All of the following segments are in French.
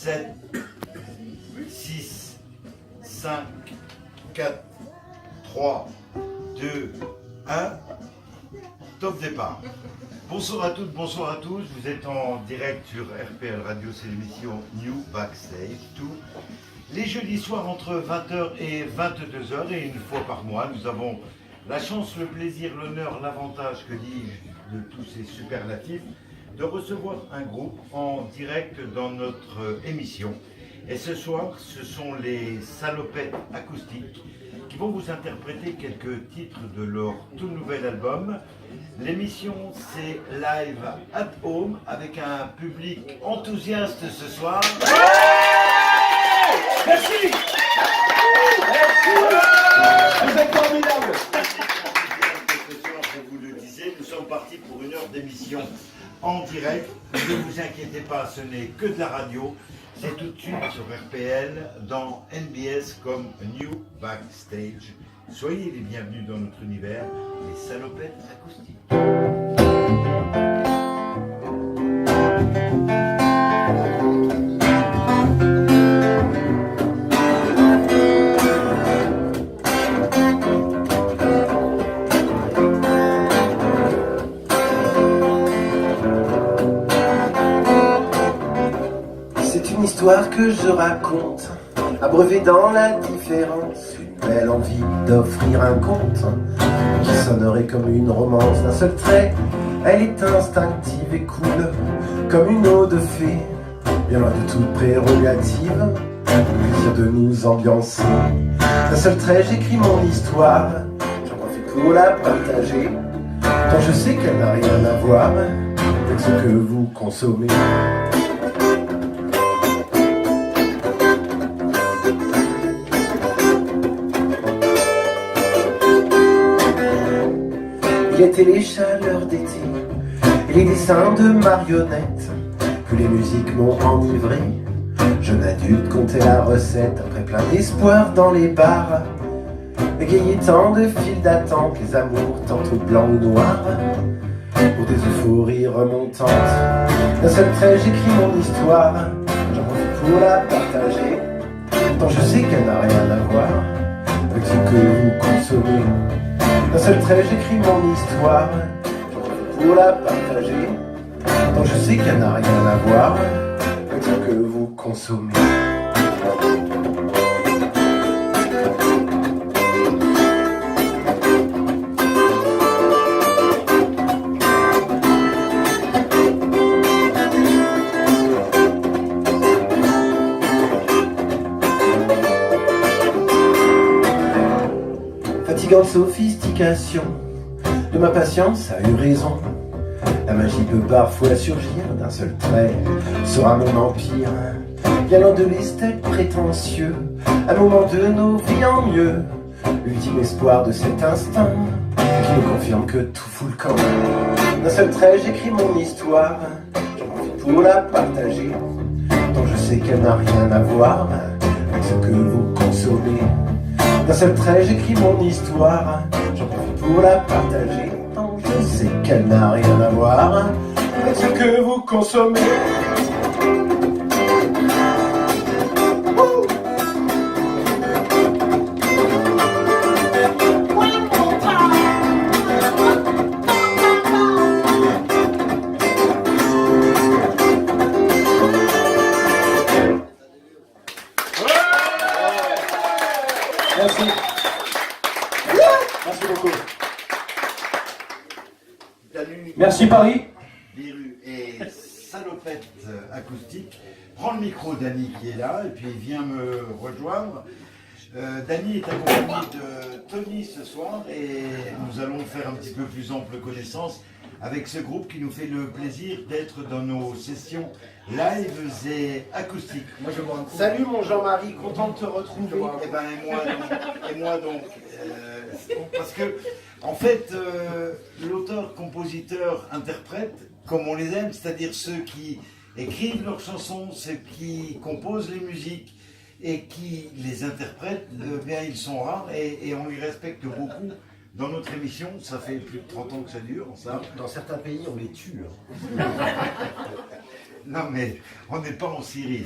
7, 6, 5, 4, 3, 2, 1. Top départ. Bonsoir à toutes, bonsoir à tous. Vous êtes en direct sur RPL Radio, c'est l'émission New Backstage. Tous les jeudis soirs entre 20h et 22h. Et une fois par mois, nous avons la chance, le plaisir, l'honneur, l'avantage, que dis-je, de tous ces superlatifs, de recevoir un groupe en direct dans notre émission. Et ce soir, ce sont les Salopettes Acoustiques qui vont vous interpréter quelques titres de leur tout nouvel album. L'émission, c'est Live at Home avec un public enthousiaste ce soir. Merci. Vous êtes formidables. Ce soir, je vous le disais, nous sommes partis pour une heure d'émission en direct. Ne vous inquiétez pas, ce n'est que de la radio. C'est tout de suite sur RPL dans NBS comme New Backstage. Soyez les bienvenus dans notre univers, les Salopettes Acoustiques. C'est une histoire que je raconte, abreuvée dans l'indifférence, une belle envie d'offrir un conte qui sonnerait comme une romance d'un seul trait. Elle est instinctive et cool, comme une eau de fée, bien loin de toute prérogative, le plaisir de nous ambiancer. D'un seul trait, j'écris mon histoire, j'en profite pour la partager, tant je sais qu'elle n'a rien à voir avec ce que vous consommez. Il était les chaleurs d'été et les dessins de marionnettes que les musiques m'ont enivré. Jeune adulte comptait la recette après plein d'espoir dans les bars, égayé tant de files d'attente, les amours tantôt blancs ou noirs, pour des euphories remontantes. D'un seul trait j'écris mon histoire, j'en profite pour la partager, tant je sais qu'elle n'a rien à voir avec ce que vous consommez. D'un seul trait j'écris mon histoire, j'en profite pour la partager, tant je sais qu'elle n'a rien à voir avec ce que vous consommez. Fatigante sophistication de ma patience a eu raison. La magie peut parfois surgir d'un seul trait, sera mon empire. Bien loin de l'esthète prétentieux, un moment de nos vies en mieux, l'ultime espoir de cet instinct qui me confirme que tout fout le camp. D'un seul trait j'écris mon histoire, j'en profite pour la partager, tant je sais qu'elle n'a rien à voir avec ce que vous consommez. D'un seul trait j'écris mon histoire, j'en profite pour la partager, tant je sais qu'elle n'a rien à voir avec ce que vous consommez. Merci. Merci beaucoup. Merci Paris. Liru et Salopettes Acoustiques. Prends le micro, Dany, qui est là, et puis viens me rejoindre. Dany est accompagné de Tony ce soir, et nous allons faire un petit peu plus ample connaissance avec ce groupe qui nous fait le plaisir d'être dans nos sessions live et acoustiques. Moi, je vois un coup. Salut mon Jean-Marie, content de te retrouver. Et moi donc, parce que en fait, l'auteur, compositeur, interprète, comme on les aime, c'est-à-dire ceux qui écrivent leurs chansons, ceux qui composent les musiques et qui les interprètent, bien ils sont rares et on les respecte beaucoup. Dans notre émission, ça fait plus de 30 ans que ça dure. Ça. Dans certains pays, on les tue. Non, mais on n'est pas en Syrie.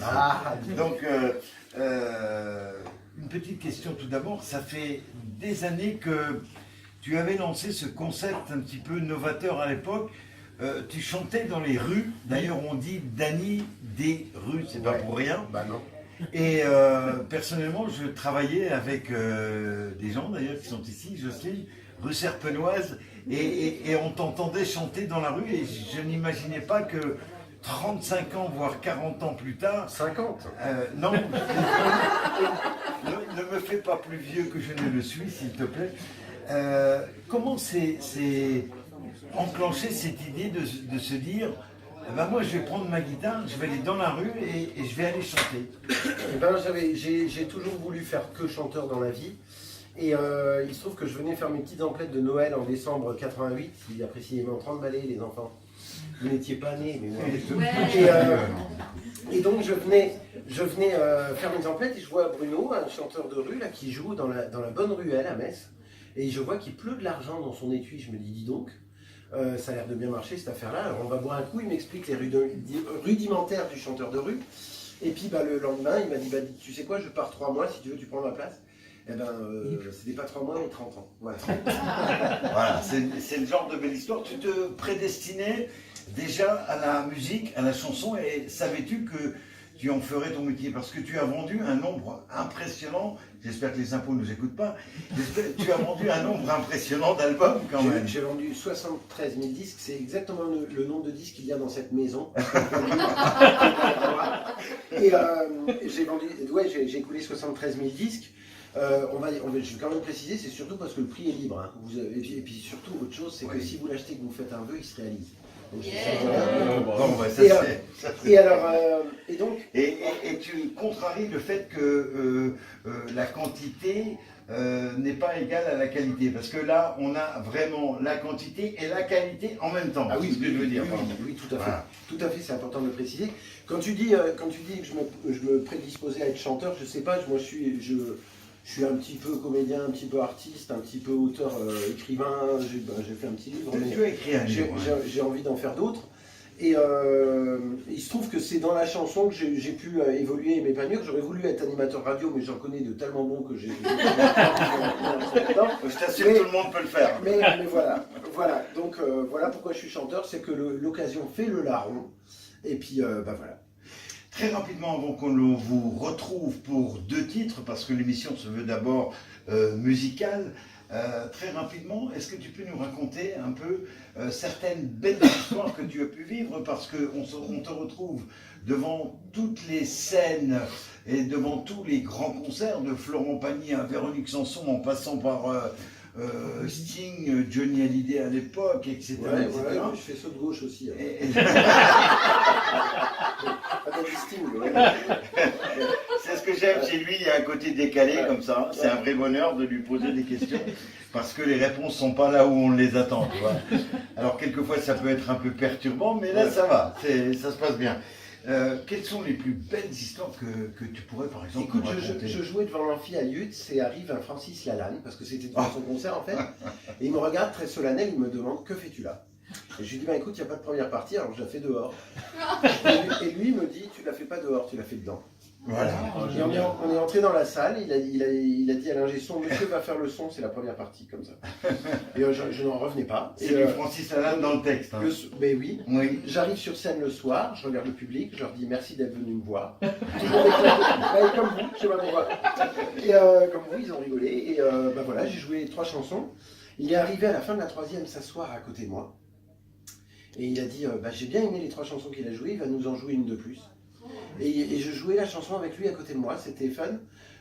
Donc, une petite question tout d'abord. Ça fait des années que tu avais lancé ce concept un petit peu novateur à l'époque. Tu chantais dans les rues. D'ailleurs, on dit Dany des rues, c'est pas pour rien. Bah non. Et personnellement, je travaillais avec des gens d'ailleurs qui sont ici, Jocelyne, rue Serpenoise, et on t'entendait chanter dans la rue, et je n'imaginais pas que 35 ans, voire 40 ans plus tard... 50 non, ne me fais pas plus vieux que je ne le suis, s'il te plaît. Comment c'est enclenché cette idée de se dire... Ben moi, je vais prendre ma guitare, je vais aller dans la rue et je vais aller chanter. Eh ben, j'ai toujours voulu faire que chanteur dans la vie. Et il se trouve que je venais faire mes petites emplettes de Noël en décembre 88, il y a précisément 30 balais, les enfants. Vous n'étiez pas nés, mais moi. Et donc je venais faire mes emplettes et je vois Bruno, un chanteur de rue, là, qui joue dans la bonne ruelle à Metz. Et je vois qu'il pleut de l'argent dans son étui. Je me dis donc, ça a l'air de bien marcher cette affaire-là. Alors on va boire un coup, il m'explique les rudimentaires du chanteur de rue. Et puis le lendemain, il m'a dit, tu sais quoi, je pars 3 mois, si tu veux, tu prends ma place. Eh ben, c'était pas 3 mois, mais 30 ans. Voilà, voilà, c'est le genre de belle histoire. Tu te prédestinais déjà à la musique, à la chanson, et savais-tu que tu en ferais ton métier? Parce que tu as vendu un nombre impressionnant, j'espère que les impôts ne nous écoutent pas, tu as vendu un nombre impressionnant d'albums quand même. J'ai vendu 73 000 disques, c'est exactement le nombre de disques qu'il y a dans cette maison. Et j'ai écoulé 73 000 disques. Je vais quand même préciser, c'est surtout parce que le prix est libre. Hein. Et puis surtout, autre chose, c'est que si vous l'achetez et que vous faites un vœu, il se réalise. Donc, et tu contraries le fait que la quantité n'est pas égale à la qualité, parce que là on a vraiment la quantité et la qualité en même temps. Ah oui, c'est ce que je veux dire. Oui, tout à fait. Voilà. Tout à fait, c'est important de le préciser. Quand tu dis que je me prédisposais à être chanteur, je sais pas, moi je suis un petit peu comédien, un petit peu artiste, un petit peu auteur, écrivain, j'ai fait un petit livre, mais j'ai envie d'en faire d'autres. Et il se trouve que c'est dans la chanson que j'ai pu évoluer et m'épanouir. J'aurais voulu être animateur radio, mais j'en connais de tellement bons que j'ai... Je t'assure que tout le monde peut le faire. Mais voilà. Donc voilà pourquoi je suis chanteur, c'est que l'occasion fait le larron. Et puis voilà. Très rapidement, avant qu'on vous retrouve pour 2 titres, parce que l'émission se veut d'abord musicale, très rapidement, est-ce que tu peux nous raconter un peu certaines belles histoires que tu as pu vivre, parce qu'on te retrouve devant toutes les scènes et devant tous les grands concerts, de Florent Pagny à Véronique Sanson, en passant par Sting, Johnny Hallyday à l'époque, etc. Ouais, je fais saut de gauche aussi. C'est ce que j'aime chez lui, il y a un côté décalé comme ça, c'est un vrai bonheur de lui poser des questions, parce que les réponses sont pas là où on les attend, tu vois. Alors quelquefois ça peut être un peu perturbant, mais là ça va, ça se passe bien. Quelles sont les plus belles histoires que tu pourrais par exemple raconter? Je jouais devant l'amphi à Lutz et arrive un Francis Lalanne, parce que c'était devant son concert en fait, et il me regarde très solennel, il me demande: que fais-tu là? Et je lui dis: écoute, il n'y a pas de première partie, alors je la fais dehors. Et lui me dit: tu la fais pas dehors, tu la fais dedans. Voilà. Et on est entré dans la salle, il a dit à l'ingé son: monsieur va faire le son, c'est la première partie, comme ça. Et je n'en revenais pas. C'est du Francis Lalanne dans le texte. Hein. Mais oui. J'arrive sur scène le soir, je regarde le public, je leur dis: merci d'être venu me voir. Tout le monde est comme vous, je sais pas pourquoi. Et comme vous, ils ont rigolé. Et voilà, j'ai joué 3 chansons. Il est arrivé à la fin de la 3e s'asseoir à côté de moi. Et il a dit: j'ai bien aimé les 3 chansons qu'il a jouées, il va nous en jouer une de plus. Et je jouais la chanson avec lui à côté de moi, c'était fun.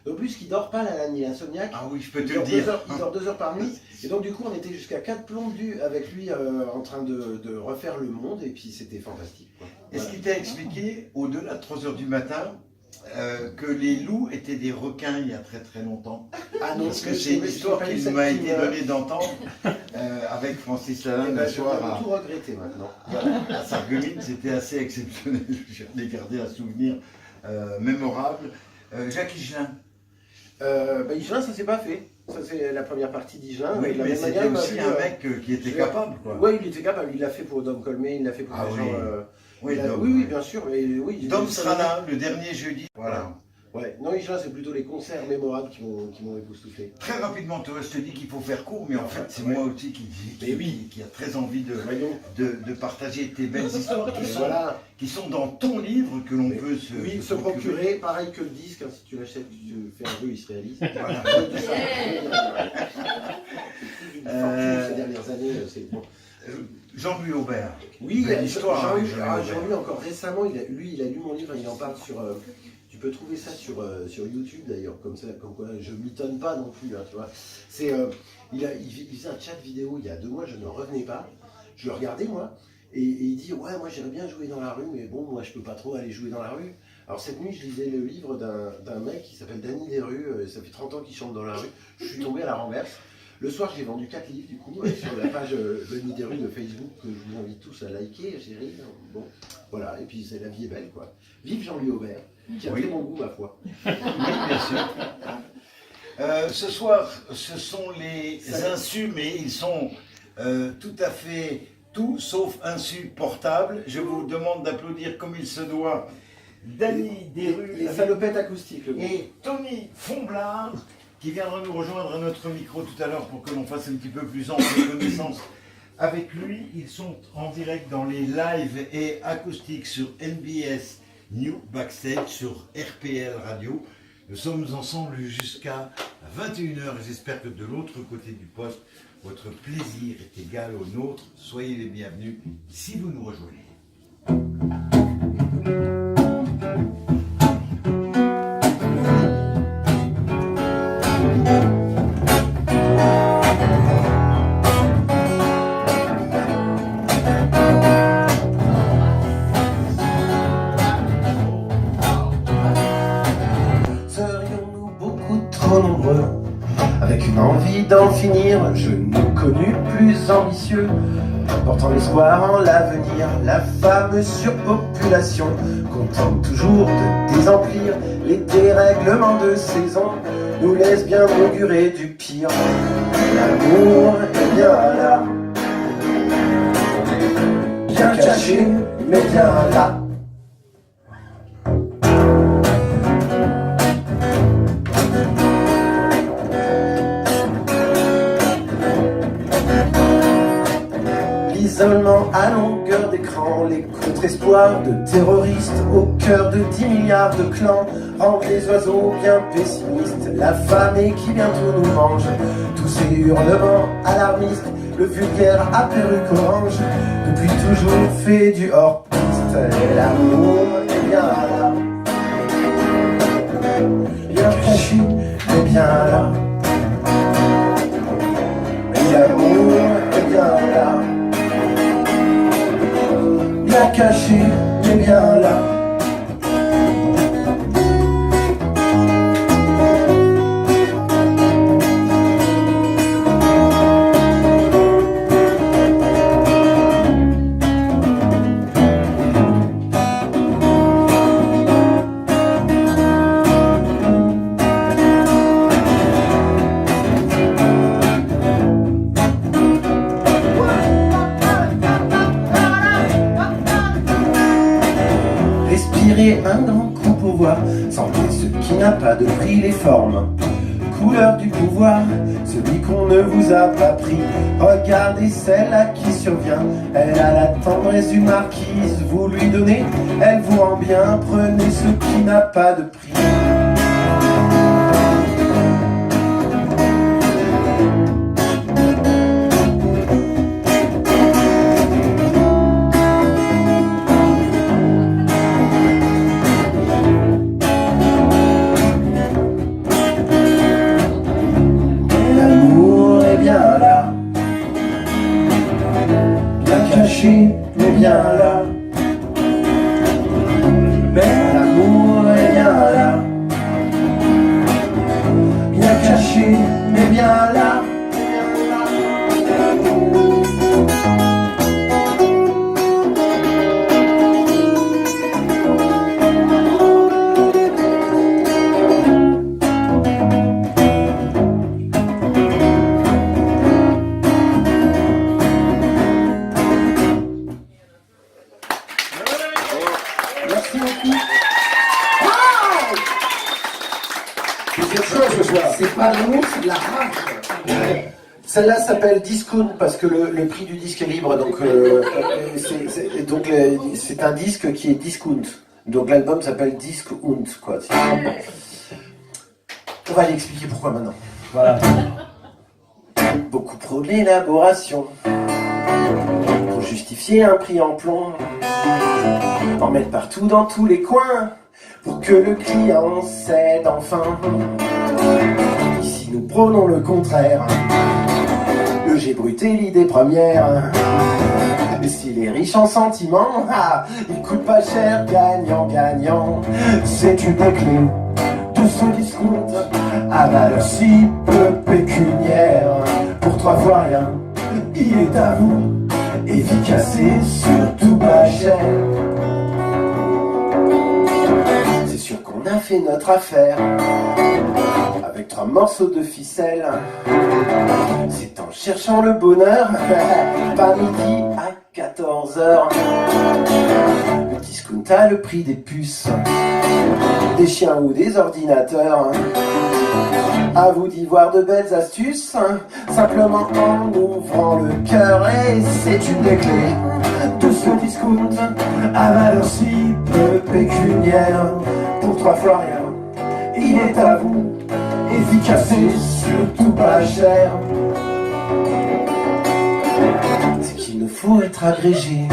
En plus, il dort pas, Lalanne, il est insomniaque. Ah oui, je peux te le dire. Il dort 2 heures par nuit. Et donc du coup, on était jusqu'à 4 plombs avec lui en train de refaire le monde, et puis c'était fantastique. Est-ce qu'il t'a expliqué, au-delà de 3 heures du matin, que les loups étaient des requins il y a très très longtemps? Ah non, parce que c'est une histoire qui m'a été donnée d'entendre avec Francis Lalanne le soir. Je vais tout regretter maintenant. À Sarreguemines, c'était assez exceptionnel. J'ai gardé un souvenir mémorable. Jacques Higelin. Higelin, ça s'est pas fait. Ça c'est la première partie d'Higelin. Oui, mais c'était aussi un mec qui était capable, quoi. Oui, il était capable. Il l'a fait pour Dom Colmé, il l'a fait pour des gens. Oui, Dom. Oui, bien sûr. Mais, oui, Dom sera là le dernier jeudi. Voilà. Ouais, non, Isla, c'est plutôt les concerts mémorables qui m'ont époustouflé. Très rapidement, toi, je te dis qu'il faut faire court, mais en fait, c'est moi aussi qui a très envie de partager tes belles histoires qui sont dans ton livre que l'on peut se procurer. Pareil que le disque, hein, si tu l'achètes, tu fais un jeu, il se réalise. Voilà. Ces dernières années, c'est bon. Jean-Louis Aubert. Oui, l'histoire. Jean-Louis, encore récemment, il a lu mon livre, il en parle sur. Tu peux trouver ça sur YouTube d'ailleurs, comme quoi je m'étonne pas non plus, hein, tu vois. Il faisait un chat vidéo il y a 2 mois, je ne revenais pas. Je le regardais moi, et il dit ouais, moi j'aimerais bien jouer dans la rue, mais bon, moi je peux pas trop aller jouer dans la rue. Alors cette nuit, je lisais le livre d'un mec qui s'appelle Danny Desrues, ça fait 30 ans qu'il chante dans la rue. Je suis tombé à la renverse. Le soir, j'ai vendu 4 livres, du coup, sur la page Denis Desrues de Facebook, que je vous invite tous à liker, chérie. Bon, voilà, et puis la vie est belle, quoi. Vive Jean-Louis Aubert, qui a très bon goût, ma foi. Oui, bien sûr. Ce soir, ce sont les insus, mais ils sont tout à fait tout sauf insupportables. Je vous demande d'applaudir comme il se doit Danny Desrues. Les salopettes acoustiques, et Tony Fomblard, qui viendra nous rejoindre à notre micro tout à l'heure pour que l'on fasse un petit peu plus ample connaissance avec lui. Ils sont en direct dans les lives et acoustiques sur NBS New Backstage, sur RPL Radio. Nous sommes ensemble jusqu'à 21h. J'espère que de l'autre côté du poste, votre plaisir est égal au nôtre. Soyez les bienvenus si vous nous rejoignez. Serions-nous beaucoup trop nombreux, avec une envie d'en finir, je n'ai connu plus ambitieux, portant l'espoir en l'avenir, la fameuse surpopulation, contente toujours de désemplir les dérèglements de saison, nous laisse bien augurer du pire. L'amour est bien là, bien caché, mais bien là. L'isolement à longueur d'écran, les contre-espoirs de terroristes au cœur de 10 milliards de clans rendent les oiseaux bien pessimistes, la famine qui bientôt nous mange, tous ces hurlements alarmistes, le vulgaire à perruque orange, depuis toujours fait du hors-piste, et l'amour est bien là, bien caché, mais bien là, et l'amour est bien là, bien caché, mais bien là. Un grand coup pour voir, sentez ce qui n'a pas de prix, les formes, couleur du pouvoir, celui qu'on ne vous a pas pris. Regardez celle-là qui survient, elle a la tendresse d'une marquise, vous lui donnez, elle vous rend bien, prenez ce qui n'a pas de prix. Mais bien là, mais l'amour est bien là, fait chaud ce soir. C'est pas de l'amour, c'est de la rage. Celle-là s'appelle Discount parce que le prix du disque est libre, donc c'est un disque qui est discount. Donc l'album s'appelle Discount, quoi. On va aller expliquer pourquoi maintenant. Voilà. Beaucoup trop d'élaboration pour justifier un prix en plomb. En mettre partout dans tous les coins pour que le client cède enfin. Ici nous prônons le contraire. Le G brut est l'idée première. Et s'il est riche en sentiments, il coûte pas cher, gagnant. C'est une des clés de ce discours à valeur si peu pécuniaire. Pour 3 fois rien, il est à vous, efficace et surtout pas cher. C'est sûr qu'on a fait notre affaire avec 3 morceaux de ficelle. C'est en cherchant le bonheur, pas midi à 14h. Le discount a le prix des puces, des chiens ou des ordinateurs. À vous d'y voir de belles astuces, simplement en ouvrant le cœur. Et c'est une des clés de ce discount à valeur si peu pécuniaire. Pour 3 fois rien, il est à vous, efficace et surtout pas cher. C'est qu'il ne faut être agrégé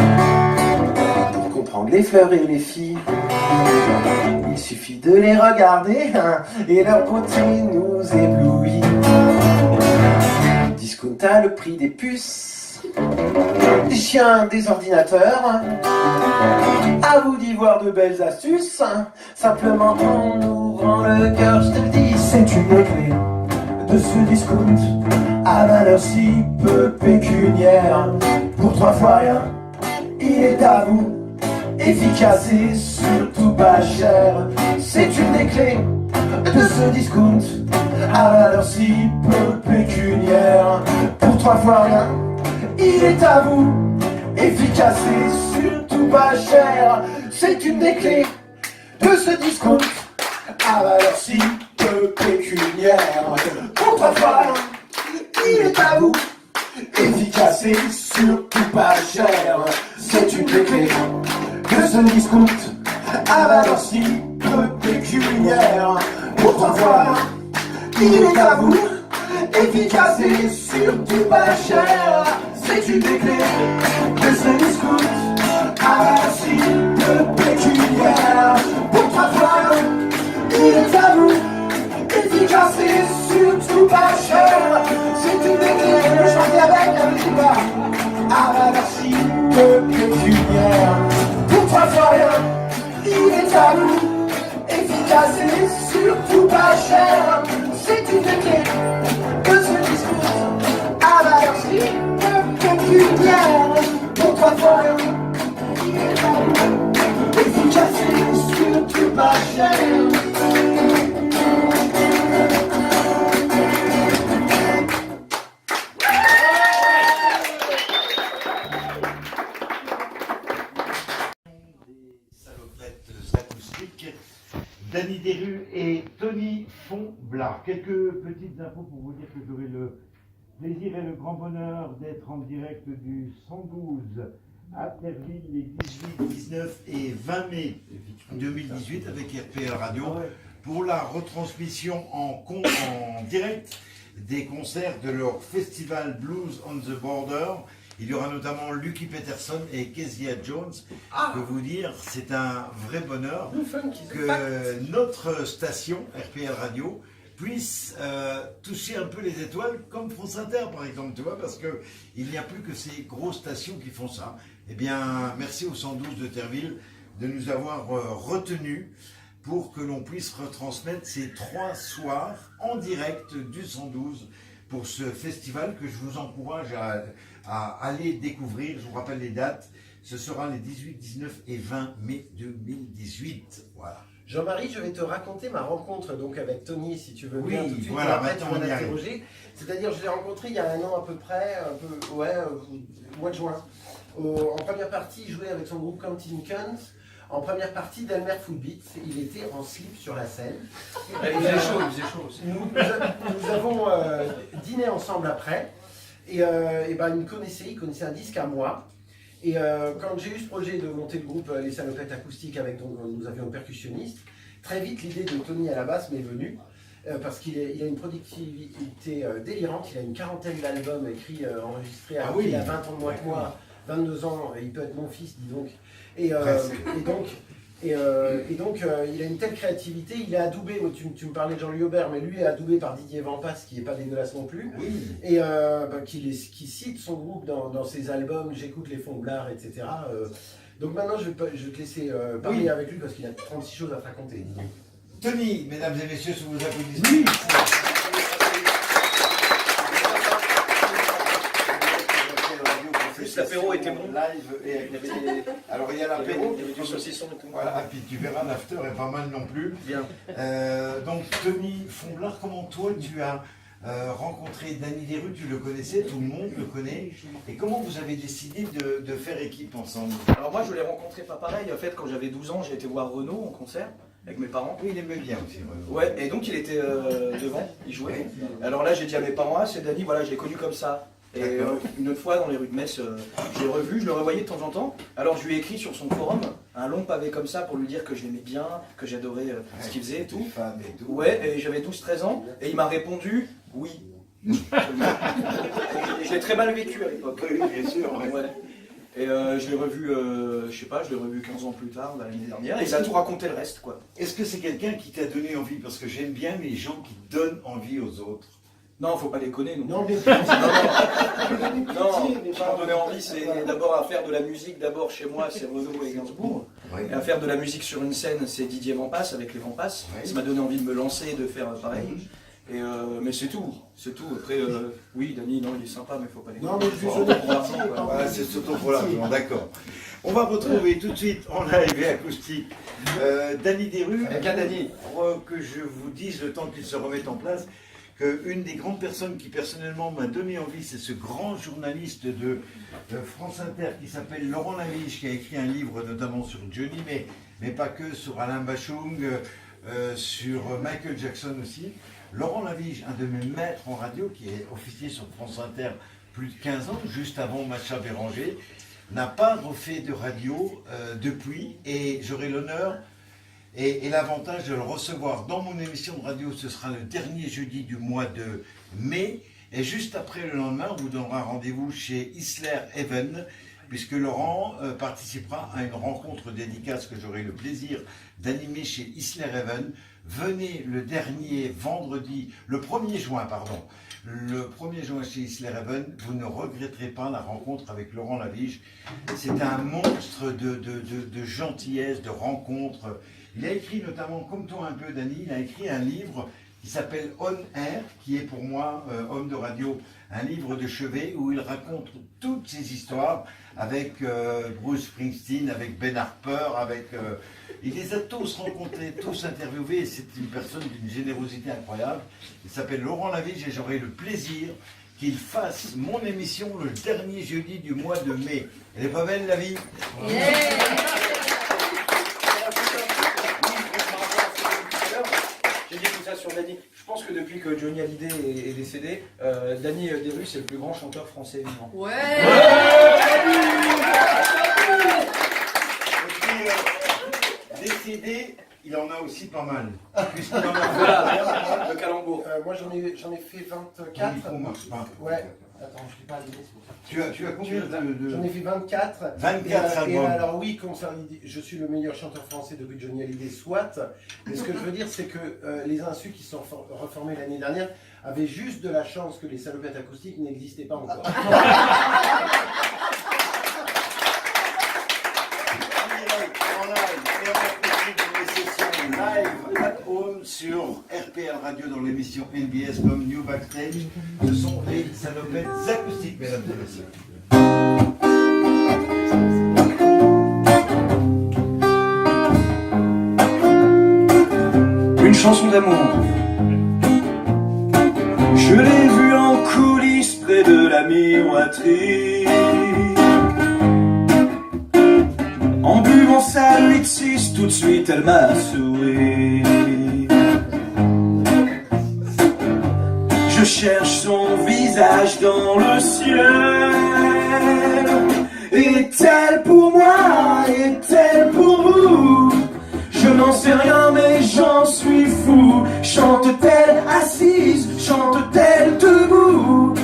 pour comprendre les fleurs et les filles. Il suffit de les regarder et leur beauté nous éblouit. Discount a le prix des puces, des chiens, des ordinateurs. À vous d'y voir de belles astuces, simplement en ouvrant le cœur. Je te le dis, c'est une des clés de ce discount à valeur si peu pécuniaire. Pour 3 fois rien, il est à vous, efficace et surtout pas cher. C'est une des clés de ce discount à valeur si peu pécuniaire. Pour 3 fois rien, il est à vous, efficace et surtout pas cher. C'est une des clés de ce discount à valeur si peu pécuniaire. Pour 3 fois rien, il est à vous, efficace et surtout pas cher. C'est une des clés de ce discount à valeur si peu pécuniaire. Pour 3 fois, il est à vous, efficace et surtout pas cher. C'est une des clés de ce discount à valeur si peu pécuniaire. Pour 3 fois, il est à vous, efficace et surtout pas cher. C'est une des clés de chanter avec la musique à valeur si peu pécuniaire. Pour 3 fois rien, il est à vous, efficace et surtout pas cher. C'est une des clés de ce discours à valeur si peu pécuniaire. Pour 3 fois rien, il est à vous, efficace et surtout pas cher. Danny Desrues et Tony Fonblard. Quelques petites infos pour vous dire que j'aurai le plaisir et le grand bonheur d'être en direct du 112 à Terville les 18, 19 et 20 mai 2018 avec RPL Radio pour la retransmission en direct des concerts de leur festival Blues on the Border. Il y aura notamment Lucky Peterson et Kezia Jones. Que vous dire, c'est un vrai bonheur que notre station, RPL Radio, puisse toucher un peu les étoiles comme France Inter par exemple, tu vois, parce qu'il n'y a plus que ces grosses stations qui font ça. Eh bien, merci au 112 de Terville de nous avoir retenus pour que l'on puisse retransmettre ces 3 soirs en direct du 112 pour ce festival que je vous encourage à aller découvrir. Je vous rappelle les dates, ce sera les 18, 19 et 20 mai 2018. Voilà. Jean-Marie, je vais te raconter ma rencontre donc avec Tony, si tu veux bien tout de suite. Voilà, après, tu vas on y arrive. l'interroger. C'est-à-dire, je l'ai rencontré il y a 1 an à peu près, au mois de juin. En première partie, il jouait avec son groupe Counting Cans. en première partie d'Elmer Footbeat. Il était en slip sur la scène. Il faisait chaud aussi. Nous avons dîné ensemble après. Et ben, il connaissait un disque à moi. Et quand j'ai eu ce projet de monter le groupe Les Salopettes Acoustiques avec dont nous avions un percussionniste, très vite l'idée de Tony à la basse m'est venue. Parce qu'il a une productivité délirante, il a une 40aine d'albums écrits, enregistrés, il a 20 ans de moins que moi, 22 ans, il peut être mon fils, dis donc. Et donc, il a une telle créativité, il est adoubé, tu me parlais de Jean-Louis Aubert, mais lui est adoubé par Didier Vampas, qui n'est pas dégueulasse non plus, et qui cite son groupe dans ses albums, J'écoute les Fonds-Blards, etc. Donc maintenant, je vais te laisser parler avec lui, parce qu'il a 36 choses à te raconter, Didier. Tony, mesdames et messieurs, sous vos applaudissements. Oui. Plus l'apéro était bon. Alors il y a l'apéro, il y avait du saucisson et tout. Voilà, et puis tu verras, l'after est pas mal non plus. Bien. Donc Tony Fonblard, comment toi tu as rencontré Danny Desrues, tu le connaissais, tout le monde le connaît. Et comment vous avez décidé de faire équipe ensemble? Alors moi je l'ai rencontré pas pareil, en fait quand j'avais 12 ans j'ai été voir Renaud en concert. Avec mes parents. Oui, il aimait bien aussi. Ouais, et donc il était devant, il jouait. Alors là, j'ai dit à mes parents, ah, c'est Danny, voilà, je l'ai connu comme ça. Et une autre fois, dans les rues de Metz, je l'ai revu, je le revoyais de temps en temps. Alors je lui ai écrit sur son forum un long pavé comme ça pour lui dire que je l'aimais bien, que j'adorais ce qu'il faisait et tout. Ouais, et j'avais 12-13 ans, et il m'a répondu oui. Je l'ai très mal vécu à l'époque. Oui, bien sûr. Ouais. Et je l'ai revu, je sais pas, je l'ai revu 15 ans plus tard, l'année dernière, et il a tout raconté le reste, quoi. Est-ce que c'est quelqu'un qui t'a donné envie? Parce que j'aime bien les gens qui donnent envie aux autres. Non, faut pas les connaître, non. Non, mais non, pour donner envie, c'est d'abord à faire de la musique, d'abord chez moi, c'est Renaud et Gainsbourg. Oui. Et à faire de la musique sur une scène, c'est Didier Vampas avec les Vampas. Oui. Ça m'a donné envie de me lancer et de faire pareil. Et mais c'est tout. Après, oui, Danny, non, il est sympa, mais faut pas les non, mais je pour l'argent, quoi. Voilà, c'est surtout pour l'argent, d'accord. On va retrouver tout de suite en live et acoustique Danny Desrues. Avec un Danny. Pour que je vous dise, le temps qu'il se remette en place, qu'une des grandes personnes qui personnellement m'a donné envie, c'est ce grand journaliste de France Inter qui s'appelle Laurent Laviche, qui a écrit un livre notamment sur Johnny, mais pas que, sur Alain Bachung, sur Michael Jackson aussi. Laurent Laviche, un de mes maîtres en radio, qui est officier sur France Inter plus de 15 ans, juste avant Macha Béranger, n'a pas refait de radio depuis, et j'aurai l'honneur et l'avantage de le recevoir dans mon émission de radio. Ce sera le dernier jeudi du mois de mai, et juste après le lendemain, on vous donnera rendez-vous chez Isler Even, puisque Laurent participera à une rencontre dédicace que j'aurai le plaisir d'animer chez Isler Even. Venez le 1er juin, chez Isler Even, vous ne regretterez pas la rencontre avec Laurent Laviche. C'est un monstre de gentillesse, de rencontre. Il a écrit notamment, comme toi un peu Danny, il a écrit un livre qui s'appelle On Air, qui est pour moi, homme de radio, un livre de chevet où il raconte toutes ses histoires avec Bruce Springsteen, avec Ben Harper, il les a tous rencontrés, tous interviewés, et c'est une personne d'une générosité incroyable. Il s'appelle Laurent Laviche et j'aurai le plaisir qu'il fasse mon émission le dernier jeudi du mois de mai. Elle est pas belle la vie? J'ai dit tout ça sur Danny. Je pense que depuis que Johnny Hallyday est décédé, Danny Desrues c'est le plus grand chanteur français vivant. Décédé, il en a aussi pas mal. Voilà, le calembour. moi j'en ai fait 24. Le micro marche pas. Ouais. Attends, je ne l'ai pas allumé, c'est pour ça. Tu as combien de... J'en ai fait 24. 24 albums. Alors oui, je suis le meilleur chanteur français depuis Johnny Hallyday, soit. Mais ce que je veux dire, c'est que les Insus qui sont reformés l'année dernière avaient juste de la chance que les Salopettes Acoustiques n'existaient pas encore. Live at home sur RPL Radio dans l'émission NBS comme New Backstage. Ce sont les Salopettes Acoustiques, mesdames et messieurs. Une chanson d'amour. Je l'ai vue en coulisses près de la miroiterie. En buvant sa 8-6, tout de suite elle m'a souri. Je cherche son visage dans le ciel. Est-elle pour moi? Est-elle pour vous? Je n'en sais rien mais j'en suis fou. Chante-t-elle assise? Chante-t-elle debout?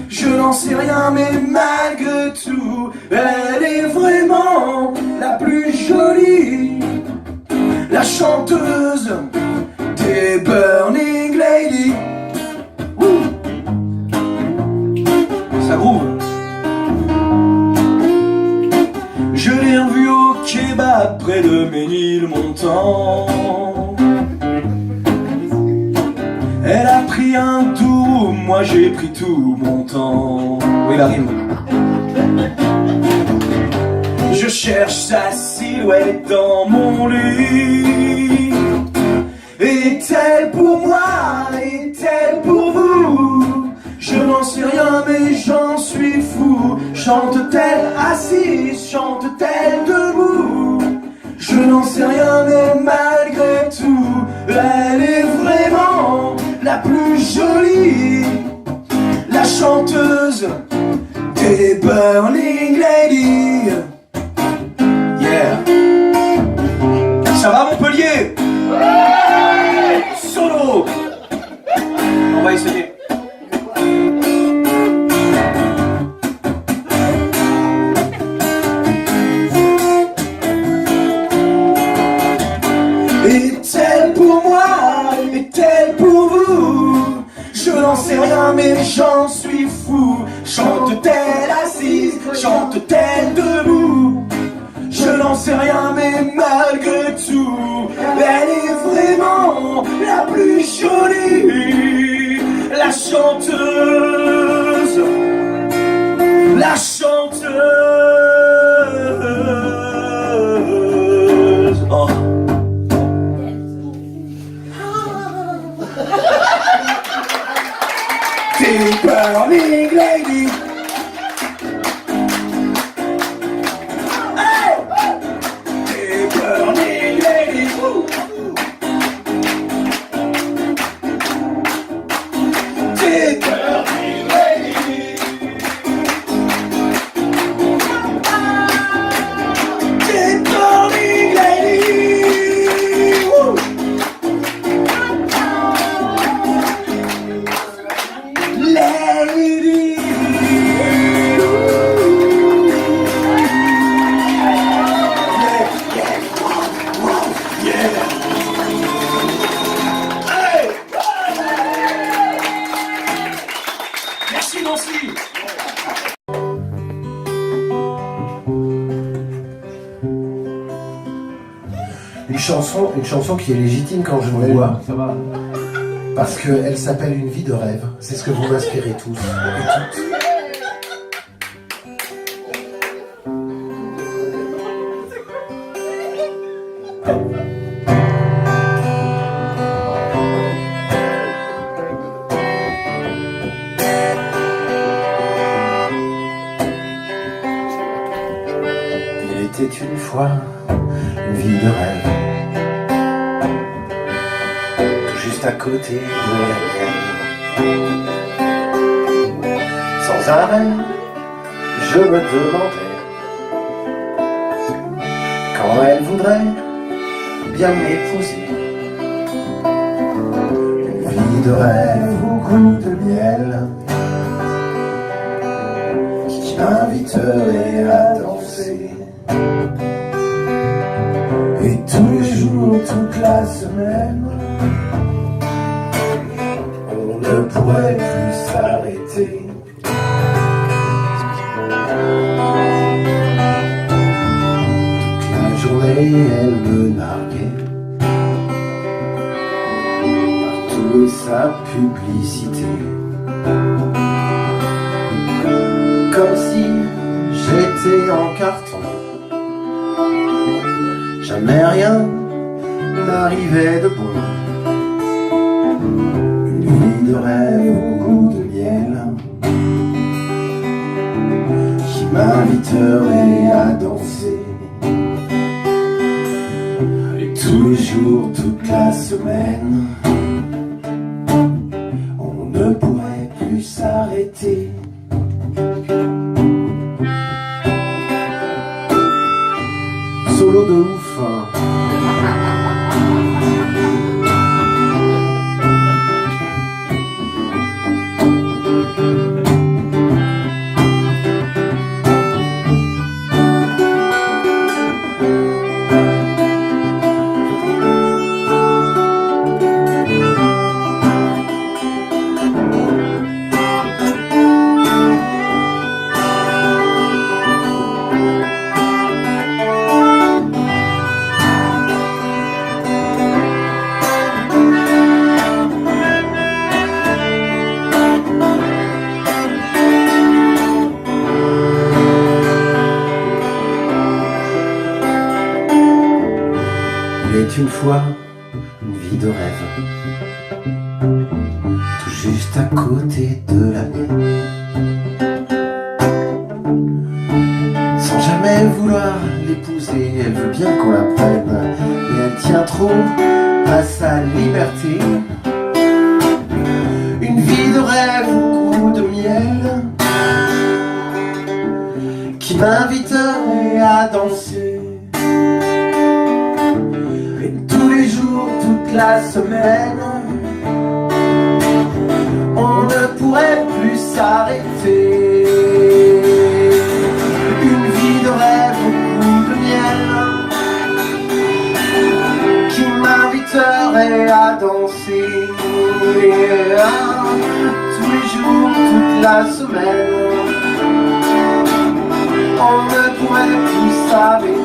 Je n'en sais rien mais malgré tout, elle est vraiment la plus jolie, la chanteuse des Burning Lady. Ça groove. Je l'ai revue au kebab près de Ménilmontant. Elle a pris un tour, moi j'ai pris tout mon temps. Oui, la rime. Je cherche sa silhouette dans mon lit. Est-elle pour moi? Est-elle pour vous? Je n'en sais rien mais j'en suis fou. Chante-t-elle assise? Chante-t-elle debout? Je n'en sais rien mais malgré tout, elle est vraiment la plus jolie, la chanteuse des Burning Lady. Yeah. Ça va Montpellier? Ouais. Solo. On va essayer. Est-elle pour moi? Est-elle pour vous? Je n'en sais rien mais j'en suis fou. Chante-t-elle assise? Chante-t-elle debout? Je n'en sais rien mais malgré tout, elle est vraiment la plus jolie, la chanteuse, la chanteuse. Oh. Des Burning Lady. Hey! Des Burning Lady. Des Burning Lady. Des Burning Lady. Lady. Yeah. Hey. Merci Nancy. Une chanson qui est légitime quand je vous vois. Ça va. Parce qu'elle s'appelle Une vie de rêve. C'est ce que vous m'inspirez tous et toutes. Il était une fois une vie de rêve, juste à côté de la mienne. Sans arrêt, je me demandais quand elle voudrait bien m'épouser. Une vie de rêve au goût de miel qui m'inviterait à danser. Et tous les jours, toute la semaine, on ne pourrait plus s'arrêter. Toute la journée, elle me narguait, partout et sa publicité. Comme si j'étais en carton. Jamais rien n'arrivait de bon. Une vie de rêve au goût de miel qui m'inviterait à danser. tous les jours, toute la semaine, on ne pourrait plus s'arrêter. Solo de ouf, hein. Une fois, une vie de rêve, tout juste à côté de la mienne. Sans jamais vouloir l'épouser, elle veut bien qu'on la prenne, mais elle tient trop à sa liberté. Une vie de rêve au goût de miel, qui m'inviterait à danser. Toute la semaine, on ne pourrait plus s'arrêter. Une vie de rêve au goût de miel, qui m'inviterait à danser. Tous les jours, toute la semaine, on ne pourrait plus s'arrêter.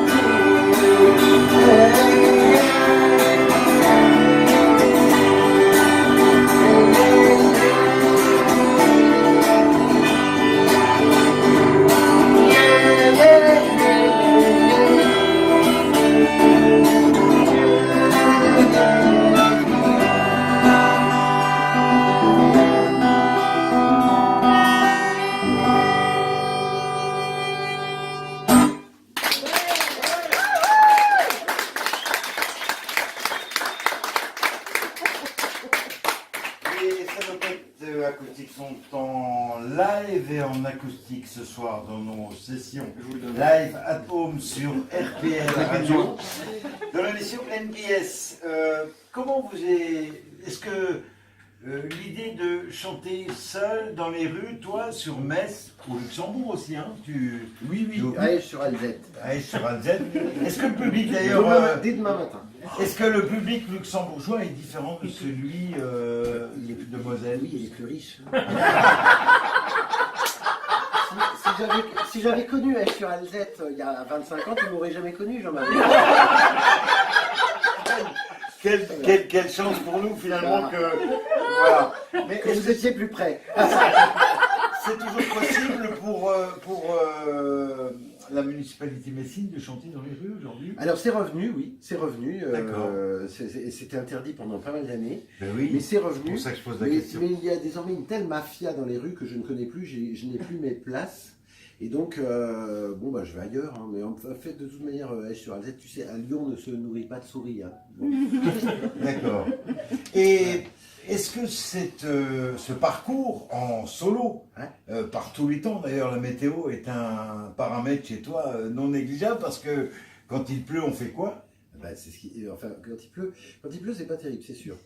Acoustiques sont en live et en acoustique ce soir dans nos sessions live at home sur RPL Radio dans l'émission NBS. Comment vous est-ce que l'idée de chanter seul dans les rues, toi sur Metz, au Luxembourg aussi, hein, Oui, à Esch sur Alzette. À Esch sur Alzette. Est-ce que le public d'ailleurs dès demain matin. Est-ce que le public luxembourgeois est différent de celui de Moselle? Oui, il est plus riche. Si j'avais connu Esch sur Alzette il y a 25 ans, tu m'aurais jamais connu, Jean-Marie. Quelle chance pour nous finalement que voilà. Mais que vous étiez plus près. C'est toujours possible pour la municipalité messine de chanter dans les rues aujourd'hui? Alors c'est revenu, oui, c'est revenu. D'accord. C'était interdit pendant pas mal d'années. Ben oui. Mais c'est revenu. C'est pour ça que je pose la question. Mais il y a désormais une telle mafia dans les rues que je ne connais plus. Je n'ai plus mes places. Et donc, je vais ailleurs. Hein, mais en fait, de toute manière, Esch sur Alzette, tu sais, un lion ne se nourrit pas de souris. Hein. Bon. D'accord. Et est-ce que ce parcours en solo, par tous les temps, d'ailleurs la météo est un paramètre chez toi non négligeable, parce que quand il pleut, on fait quoi? C'est quand il pleut, c'est pas terrible, c'est sûr.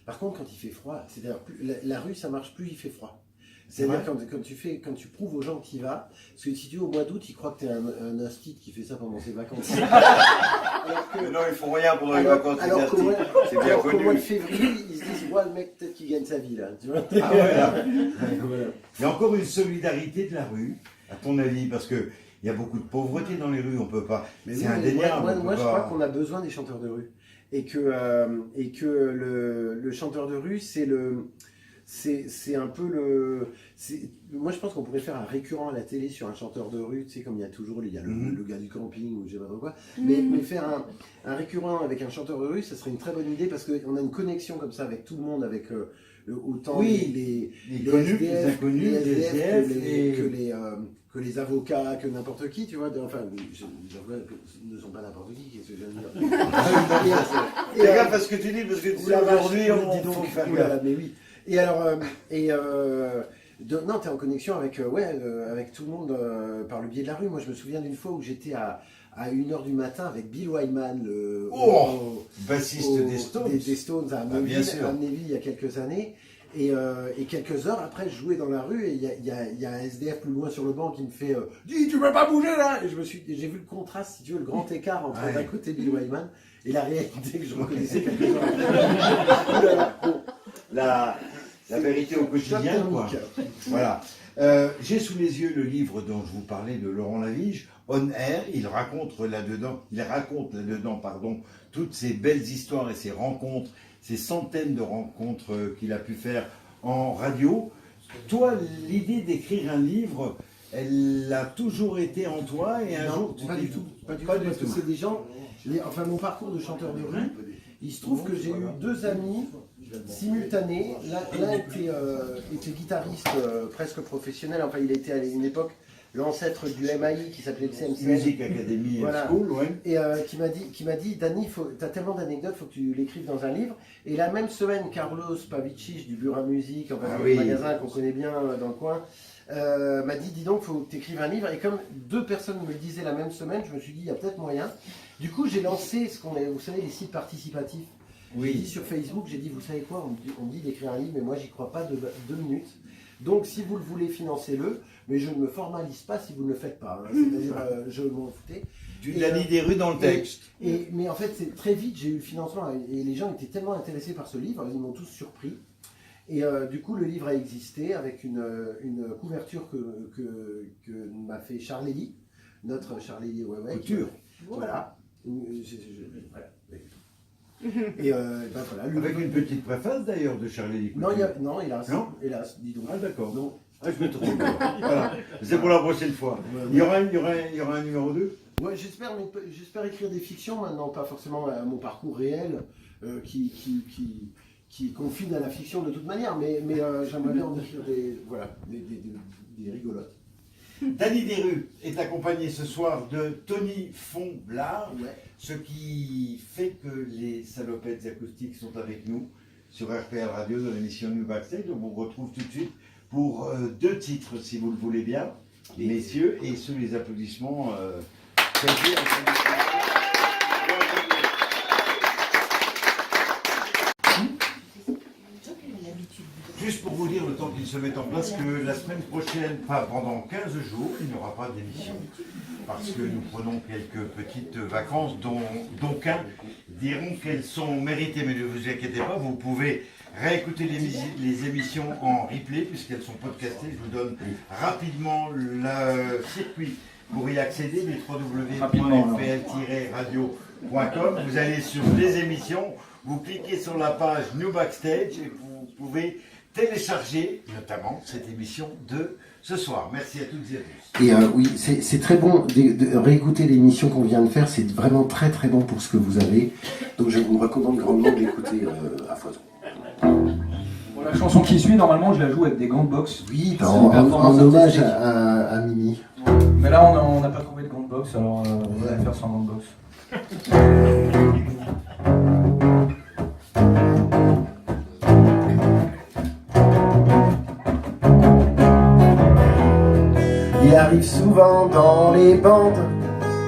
Par contre, quand il fait froid, c'est-à-dire la rue, ça marche plus, il fait froid. C'est-à-dire quand tu prouves aux gens que tu y vas, parce que si tu es au mois d'août, ils croient que tu es un hostite qui fait ça pendant ses vacances. Non, ils font rien pendant les vacances. Alors qu'au mois de février, ils se disent, le mec, peut-être qu'il gagne sa vie là. Tu vois voilà. Il y a encore une solidarité de la rue, à ton avis, parce que il y a beaucoup de pauvreté dans les rues, on peut pas. C'est indéniable. Moi, je crois qu'on a besoin des chanteurs de rue. Et que le chanteur de rue, c'est un peu moi je pense qu'on pourrait faire un récurrent à la télé sur un chanteur de rue, tu sais, comme il y a toujours le gars du camping ou je sais pas trop quoi, mais faire un récurrent avec un chanteur de rue, ça serait une très bonne idée parce qu'on a une connexion comme ça avec tout le monde, avec autant les connus, les SDF, inconnus, les SDF, que les avocats, que n'importe qui, tu vois. Enfin, les avocats ne sont pas n'importe qui, qu'est-ce que je viens de dire. Fais gaffe à ce que tu dis, parce que tu sais, aujourd'hui, on faut faire gaffe. Mais oui. Et alors, non, tu es en connexion avec, avec tout le monde par le biais de la rue. Moi, je me souviens d'une fois où j'étais à 1h du matin avec Bill Wyman, bassiste des Stones. Des Stones à Amnéville il y a quelques années. Et quelques heures après, je jouais dans la rue et il y a un SDF plus loin sur le banc qui me fait dis, tu peux pas bouger là. Et j'ai vu le contraste, si tu veux, le grand écart entre d'un côté Bill Wyman et la réalité que je reconnaissais quelques heures après. La vérité au quotidien, quoi. Voilà. J'ai sous les yeux le livre dont je vous parlais de Laurent Lavige, On Air. Il raconte là-dedans, toutes ces belles histoires et ces rencontres, ces centaines de rencontres qu'il a pu faire en radio. Toi, l'idée d'écrire un livre, elle a toujours été en toi et un jour... Pas du tout, parce que c'est des gens... Enfin, mon parcours de chanteur de rue, il se trouve que j'ai eu 2 amis simultanés. L'un était guitariste presque professionnel, enfin il était à une époque l'ancêtre du MAI qui s'appelait le CMC. Music Academy School, ouais. Et qui m'a dit Dany, tu as tellement d'anecdotes, il faut que tu l'écrives dans un livre. Et la même semaine, Carlos Pavicic du Bureau Musique, le magasin qu'on connaît bien dans le coin, m'a dit, dis donc, il faut que tu écrives un livre. Et comme 2 personnes me le disaient la même semaine, je me suis dit, il y a peut-être moyen. Du coup, j'ai lancé vous savez, les sites participatifs. Oui. J'ai dit sur Facebook, j'ai dit, vous savez quoi, on me dit d'écrire un livre, mais moi, j'y crois pas 2 minutes. Donc, si vous le voulez, financez-le, mais je ne me formalise pas si vous ne le faites pas. Hein. C'est-à-dire, je m'en foutais. Tu l'as mis des rues dans le texte. Mais en fait, très vite, j'ai eu le financement et les gens étaient tellement intéressés par ce livre, ils m'ont tous surpris. Et du coup, le livre a existé avec une couverture que m'a fait Charlélie, notre Charlélie Couture. Voilà. Et voilà. Avec une petite préface d'ailleurs de Charlélie Couture. Non, hélas. Non, hélas, dis donc. Ah d'accord. Non. Ah, je me trompe. Voilà. C'est pour la prochaine fois. Il y aura un numéro 2 ? Ouais, j'espère écrire des fictions maintenant, pas forcément à mon parcours réel qui confine à la fiction de toute manière, mais j'aimerais bien en écrire des rigolotes. Dany Desrues est accompagné ce soir de Tony Fonblard, ce qui fait que les salopettes acoustiques sont avec nous sur RPL Radio dans l'émission New Backstage. On vous retrouve tout de suite pour 2 titres, si vous le voulez bien, messieurs, et sous les applaudissements. Juste pour vous dire, le temps qu'il se mette en place, que la semaine prochaine, pas pendant 15 jours, il n'y aura pas d'émission. Parce que nous prenons quelques petites vacances, dont d'aucuns diront qu'elles sont méritées. Mais ne vous inquiétez pas, vous pouvez réécouter les émissions en replay, puisqu'elles sont podcastées. Je vous donne rapidement le circuit pour y accéder, les www.fpl-radio.com. Vous allez sur les émissions, vous cliquez sur la page New Backstage et vous pouvez télécharger notamment cette émission de ce soir. Merci à toutes et à tous. Et oui, c'est très bon de réécouter l'émission qu'on vient de faire, c'est vraiment très très bon pour ce que vous avez. Donc je vous recommande grandement de l'écouter à foison. Bon, la chanson qui suit, normalement je la joue avec des gants de boxe. Oui, en hommage à Mimi. Mais là on n'a pas trouvé de gants de boxe, alors on va la faire sans gants de boxe. Il arrive souvent dans les bandes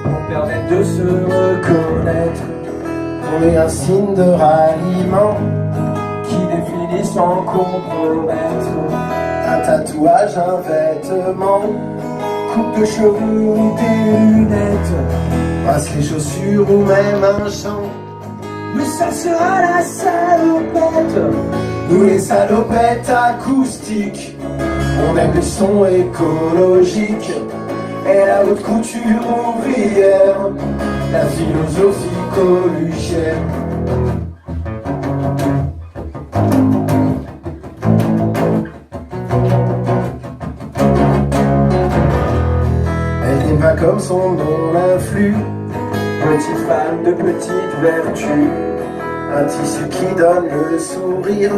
Pour permettre de se reconnaître, qu'on est un signe de ralliement, qui définit sans compromettre. un tatouage, un vêtement, Coupe de cheveux ou des lunettes, passe les chaussures ou même un chant. mais ça sera la salopette. Nous les salopettes acoustiques, on aime les sons écologiques et la haute couture ouvrière, la philosophie coluchière. son nom l'influe. Petite femme de petite vertu, un tissu qui donne le sourire,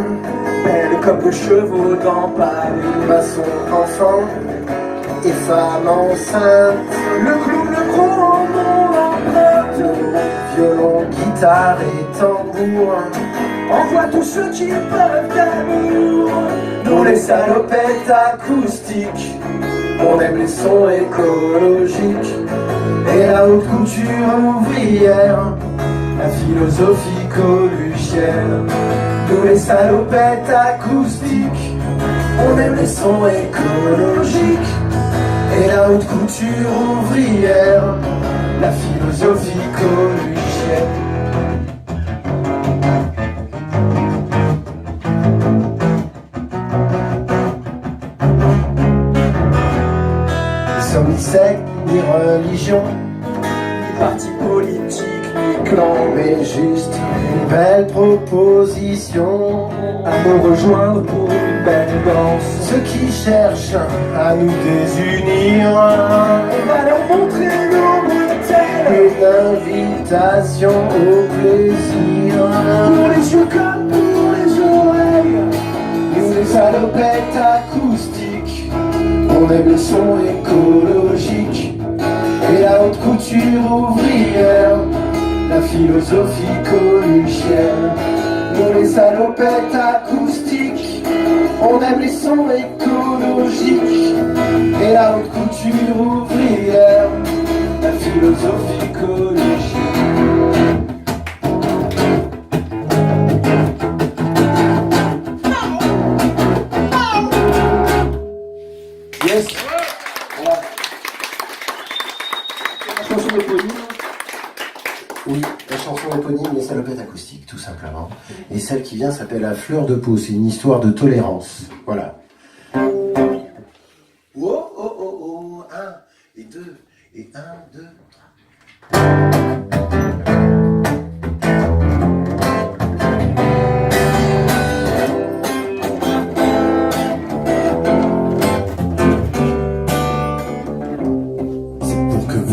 belle comme le chevaux dans Paris. Maçon, enfant et femme enceinte, le clou, le gros nom l'emprunte. Violon, guitare et tambour, envoie tous ceux qui peuvent d'amour. Nous les salopettes acoustiques, on aime les sons écologiques et la haute couture ouvrière, la philosophie coluchienne. Nous les salopettes acoustiques, on aime les sons écologiques et la haute couture ouvrière, la philosophie coluchienne. Nous sommes ni secte, ni religion, ni parti politique, ni clan, mais juste une belle proposition à nous rejoindre pour une belle danse. Ceux qui cherchent à nous désunir, on va leur montrer nos bretelles, une invitation au plaisir. Pour les yeux comme pour les oreilles, nous les salopettes acoustiques, on aime les sons écologiques et la haute couture ouvrière, la philosophie coluchienne. Nous les salopettes acoustiques, on aime les sons écologiques et la haute couture ouvrière, la philosophie coluchienne. Yes. Voilà. La chanson éponyme. Oui, la chanson éponyme des salopettes acoustiques, tout simplement. Et celle qui vient s'appelle La fleur de peau. C'est une histoire de tolérance. Voilà. Oh, oh, oh, oh. 1 et 2 et 1, 2, 3.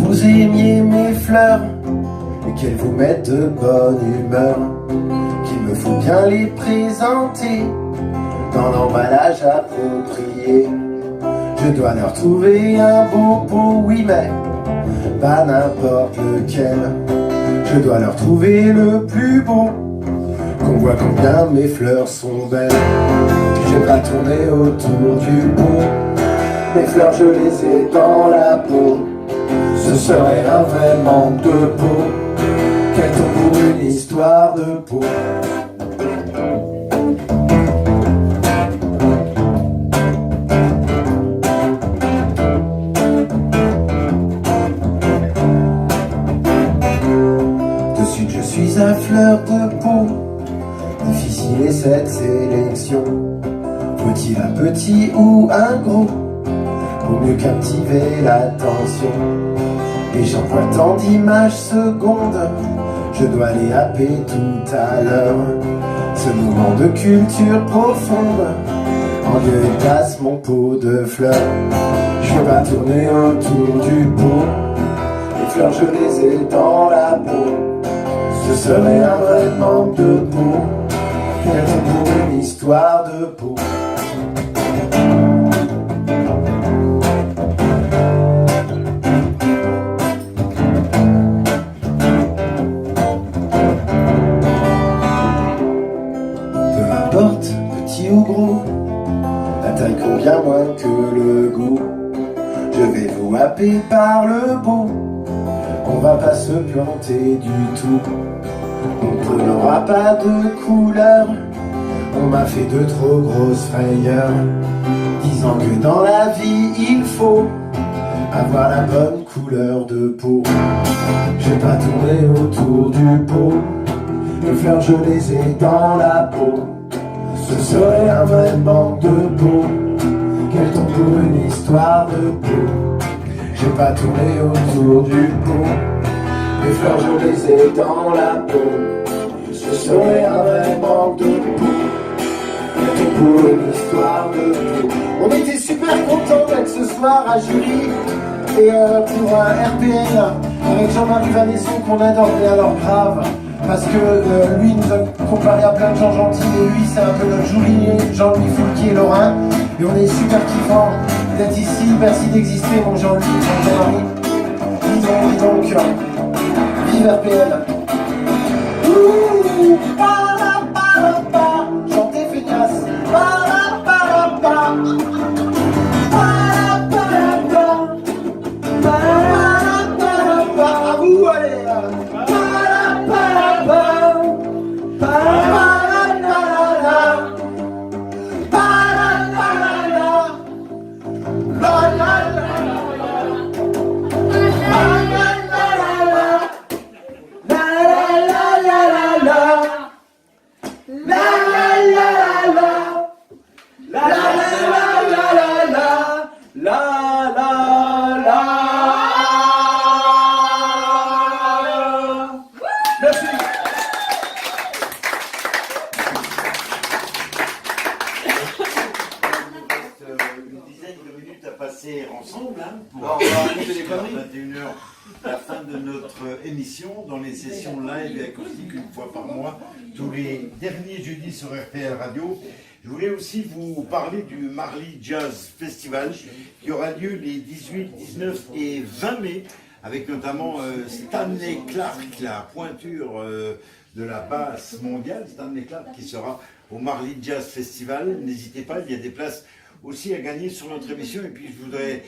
Vous aimiez mes fleurs et qu'elles vous mettent de bonne humeur, qu'il me faut bien les présenter dans l'emballage approprié. Je dois leur trouver un beau pot, oui mais pas n'importe lequel. Je dois leur trouver le plus beau, qu'on voit combien mes fleurs sont belles. Je vais pas tourner autour du pot, mes fleurs je les ai dans la peau. Ce serait un vrai manque de peau, quel temps pour une histoire de peau. De suite je suis à fleur de peau, difficile est cette sélection. Faut-il un petit ou un gros pour mieux captiver l'attention? Et j'envoie tant d'images secondes, je dois les happer tout à l'heure. Ce moment de culture profonde, en lieu et place mon pot de fleurs. Je veux pas tourner autour du pot, les fleurs je les ai dans la peau. Ce serait un vrai manque de peau, quel temps pour une histoire de peau. Petit ou gros, la taille convient moins que le goût. Je vais vous happer par le beau, on va pas se planter du tout. Mon pot n'aura pas de couleur, on m'a fait de trop grosses frayeurs, disant que dans la vie il faut avoir la bonne couleur de peau. Je vais pas tourner autour du pot, les fleurs je les ai dans la peau. Ce serait un vrai manque de peau, quel temps pour une histoire de peau. J'ai pas tourné autour du pot, les fleurs je les ai dans la peau. Ce serait un vrai manque de peau, quel temps pour une histoire de peau. On était super contents d'être ce soir à Julie, Et pour RPL, avec Jean-Marie Vanesson qu'on adore, mais alors grave, parce que lui nous a comparé à plein de gens gentils, et lui c'est un peu notre Jean-Louis Foulquier Lorrain, et on est super kiffant d'être ici, merci d'exister mon Jean-Louis, mon Jean-Marie. Dis donc, vive RPL. Ouh, chantez feignasse. À vous, allez. Ensemble, hein, pour non, on va des conneries. 21h, la fin de notre émission dans les sessions live et acoustiques une fois par mois, tous les derniers jeudis sur RPL Radio. Je voulais aussi vous parler du Marly Jazz Festival qui aura lieu les 18, 19 et 20 mai avec notamment Stanley Clarke, la pointure de la basse mondiale, Stanley Clarke qui sera au Marly Jazz Festival. N'hésitez pas, il y a des places aussi à gagner sur notre émission. Et puis je voudrais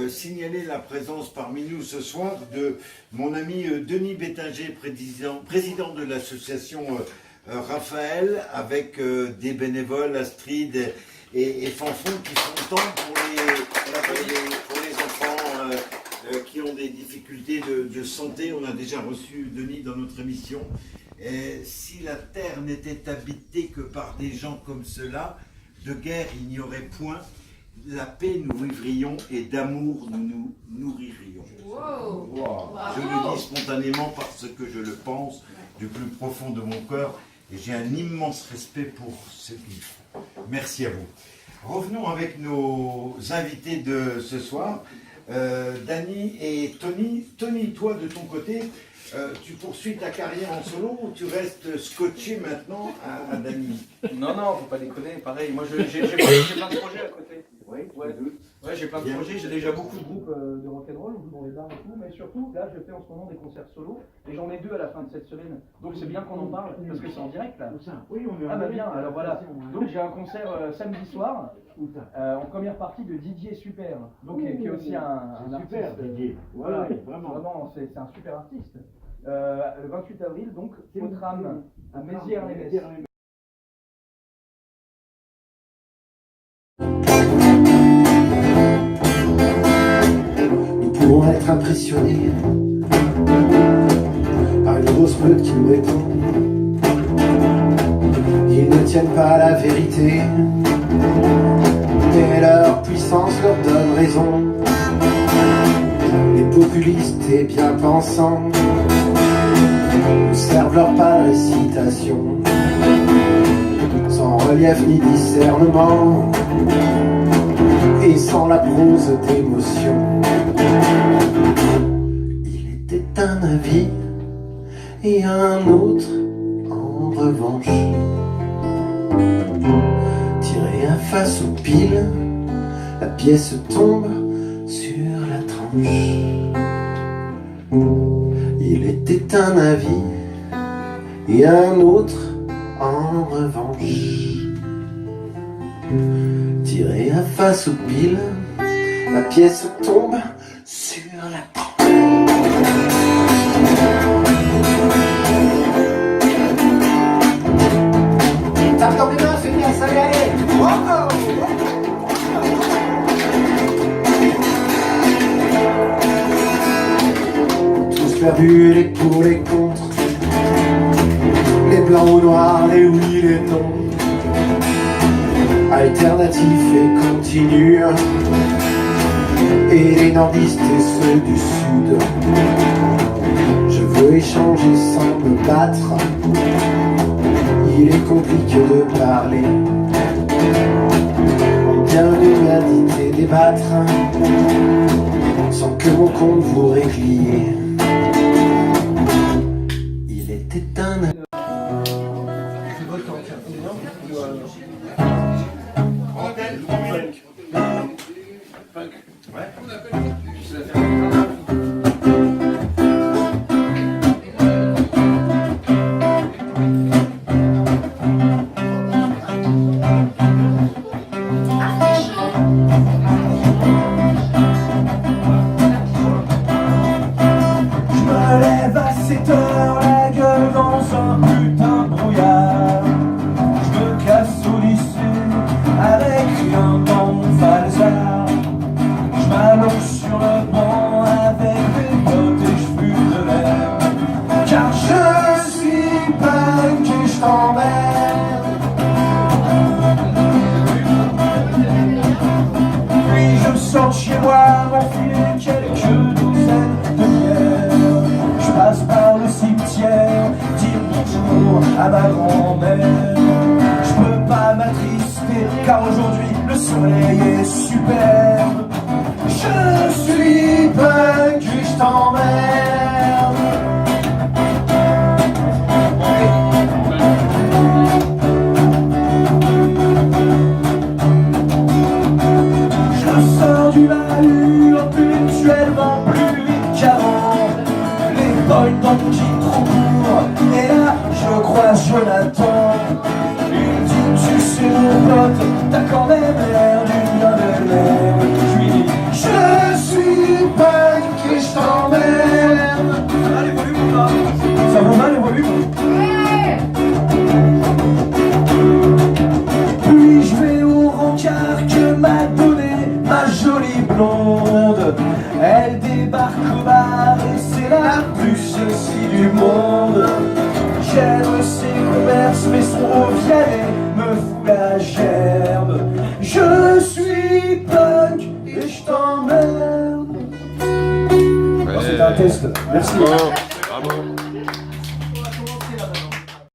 signaler la présence parmi nous ce soir de mon ami Denis Bétinger, président de l'association Raphaël, avec des bénévoles, Astrid et Fanfon qui font tant pour les enfants qui ont des difficultés de santé. On a déjà reçu Denis dans notre émission. Et si la terre n'était habitée que par des gens comme ceux-là, de guerre il n'y aurait point, la paix nous vivrions et d'amour nous nous nourririons. Wow. Je le dis spontanément parce que je le pense du plus profond de mon cœur et j'ai un immense respect pour ce qu'ils font. Merci à vous. Revenons avec nos invités de ce soir, Dany et Tony. Tony, toi de ton côté, tu poursuis ta carrière en solo ou tu restes scotché maintenant à Dany? Non, faut pas déconner, pareil. Moi, j'ai plein de projets à côté. Ouais, j'ai plein de projets. J'ai déjà beaucoup de groupes de rock'n'roll, on joue dans les bars et tout. Mais surtout, là, je fais en ce moment des concerts solo. Et j'en ai 2 à la fin de cette semaine. Donc, c'est bien qu'on en parle, parce que c'est en direct, là. Oui, on est Ah, bah bien, alors voilà. Donc, j'ai un concert samedi soir, en première partie de Didier Super. Donc, qui est aussi un super artiste. Didier. Voilà, vraiment, c'est un super artiste. Le 28 avril, donc, au tram à Mézières-les-Messes. Nous pouvons être impressionnés par une grosse meute qui nous répond qu'ils ne tiennent pas la vérité, mais leur puissance leur donne raison. Les populistes et bien pensants nous servent leur pâle récitation, sans relief ni discernement, et sans la prose d'émotion. Il était un avis et un autre en revanche, tiré à face aux piles, la pièce tombe sur la tranche. Il était un avis et un autre en revanche, tiré à face aux piles, la pièce tombe sur la tranche. Tape dans les mains, fais bien, ça y est. Oh oh. Tous perdus, les pour, les contre, les blancs ou noirs, les oui, les non, alternatifs et continus, et les nordistes et ceux du sud. Je veux échanger sans me battre, il est compliqué de parler, on bien méditer, débattre, sans que mon compte vous récliez. Il était un... Antenne, 3 minutes. Je me lève à 7 heures, la gueule dans un putain de brouillard. Je me casse au lycée avec rien dans mon falzar. Je m'allonge sur le banc avec des potes et je fume de l'air. Car je suis punk et je t'emmerde. Puis je sors chez moi, m'enfiler quelques douzaines de bières. Je passe par le cimetière, dire bonjour à ma grand-mère. Je peux pas m'attrister car aujourd'hui le soleil est superbe. Je suis punk et je t'emmerde. Je sors du bahut intellectuellement plus vite qu'avant. Les boys dans le jean trop court. Et là je croise Jonathan. Il dit tu sais mon pote, t'as quand même l'air d'une bien belle mère. Je lui dis je suis punk et je t'emmerde. Ça va les volumes ou pas? Ça vous va les volumes? Puis je vais au rencard que m'a donné ma jolie blonde. Elle débarque au bar et c'est la plus sexy du monde. J'aime ses commerces mais son Ovialet me fout la gerbe. Je suis punk et je t'emmerde. C'est un test, merci.